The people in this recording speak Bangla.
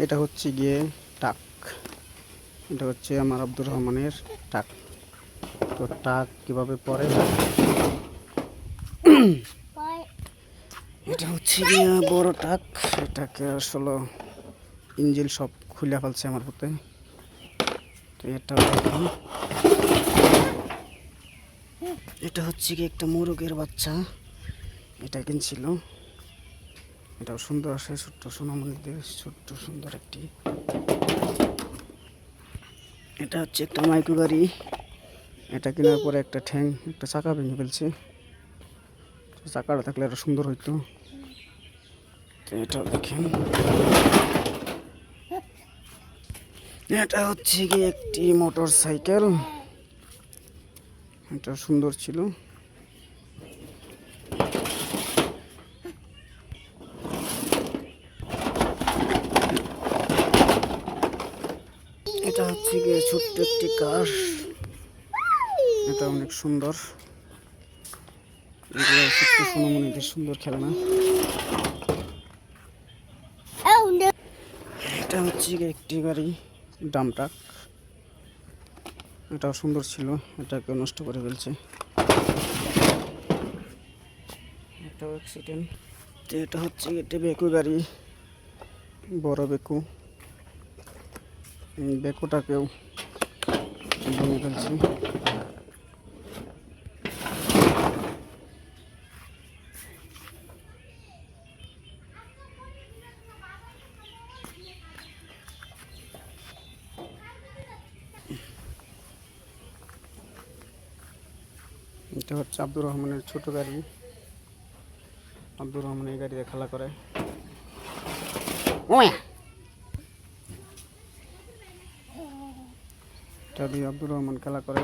এটা হচ্ছে গিয়ে টাক। এটা হচ্ছে আমার আব্দুর রহমানের টাক। তো টাক কিভাবে পরে, এটা হচ্ছে গিয়ে বড় টাক। এটাকে আসলে ইঞ্জিল সব খুলে ফেলছে আমার হাতে। তো এটা দেখুন, এটা হচ্ছে কি একটা মোরগের বাচ্চা। এটা কিনছিল, এটাও সুন্দর আছে, ছোট্ট সোনামণিদের ছোট্ট সুন্দর একটি। এটা হচ্ছে একটা মাইক্রো গাড়ি। এটা কেনার পরে একটা ঠ্যাং, একটা চাকা ভেঙে ফেলছে। চাকাটা থাকলে আরো সুন্দর হইতো। তো এটা দেখেন, এটা হচ্ছে কি একটি মোটর সাইকেল। এটা সুন্দর ছিল। এটা হচ্ছে গিয়ে ছোট্ট একটি কার। এটা অনেক সুন্দর। এগুলো ছোট্ট সোনামণিদের সুন্দর খেলনা। এটা হচ্ছে গিয়ে একটি গাড়ি, ডাম ট্রাক। এটাও সুন্দর ছিল, এটাকে নষ্ট করে ফেলছে। এটাও অ্যাক্সিডেন্ট। তো এটা হচ্ছে একটি বেকু গাড়ি, বড় বেকু। বেকুটাকেও ভেঙে ফেলছে। এটা হচ্ছে আব্দুর রহমানের ছোট গাড়ি। আব্দুর রহমান এই গাড়িতে খেলা করে। এটা দিয়ে আব্দুর রহমান খেলা করে।